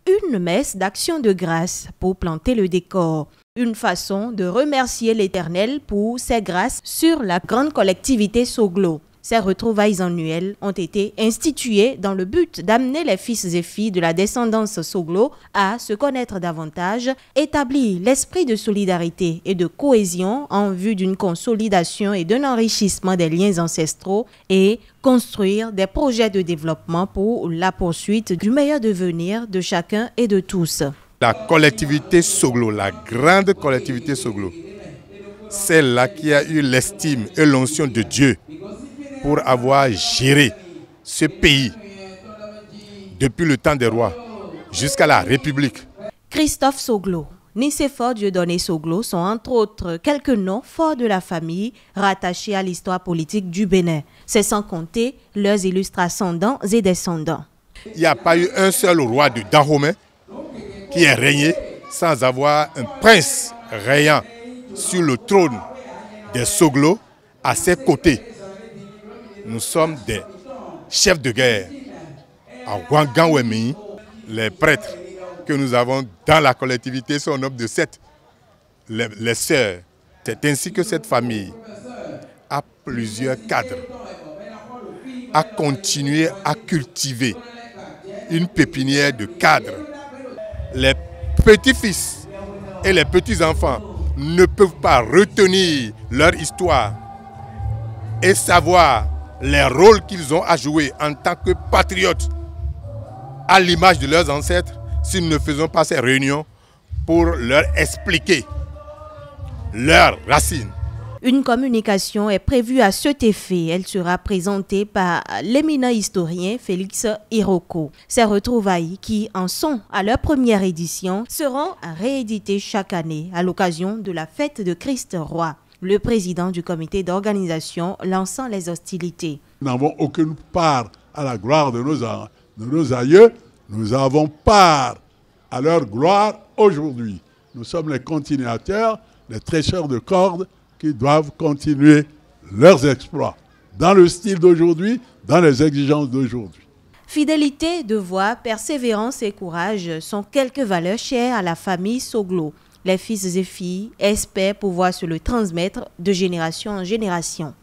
une messe d'action de grâce pour planter le décor. Une façon de remercier l'Éternel pour ses grâces sur la grande collectivité Soglo. Ces retrouvailles annuelles ont été instituées dans le but d'amener les fils et filles de la descendance Soglo à se connaître davantage, établir l'esprit de solidarité et de cohésion en vue d'une consolidation et d'un enrichissement des liens ancestraux et construire des projets de développement pour la poursuite du meilleur devenir de chacun et de tous. La collectivité Soglo, la grande collectivité Soglo, celle-là qui a eu l'estime et l'onction de Dieu pour avoir géré ce pays depuis le temps des rois jusqu'à la République. Christophe Soglo, Nicéphore Dieudonné Soglo sont entre autres quelques noms forts de la famille rattachés à l'histoire politique du Bénin. C'est sans compter leurs illustres ascendants et descendants. Il n'y a pas eu un seul roi de Dahomey qui ait régné sans avoir un prince rayant sur le trône des Soglo à ses côtés. Nous sommes des chefs de guerre. À Ouangangwemi, les prêtres que nous avons dans la collectivité sont au nombre de 7. Les sœurs. C'est ainsi que cette famille a plusieurs cadres, a continué à cultiver une pépinière de cadres. Les petits-fils et les petits-enfants ne peuvent pas retenir leur histoire et savoir les rôles qu'ils ont à jouer en tant que patriotes à l'image de leurs ancêtres si nous ne faisons pas ces réunions pour leur expliquer leurs racines. Une communication est prévue à cet effet. Elle sera présentée par l'éminent historien Félix Iroko. Ces retrouvailles, qui en sont à leur première édition, seront rééditées chaque année à l'occasion de la fête de Christ Roi. Le président du comité d'organisation lançant les hostilités. Nous n'avons aucune part à la gloire de nos aïeux. Nous avons part à leur gloire aujourd'hui. Nous sommes les continuateurs, les tresseurs de cordes qui doivent continuer leurs exploits dans le style d'aujourd'hui, dans les exigences d'aujourd'hui. Fidélité, devoir, persévérance et courage sont quelques valeurs chères à la famille Soglo. Les fils et filles espèrent pouvoir se le transmettre de génération en génération.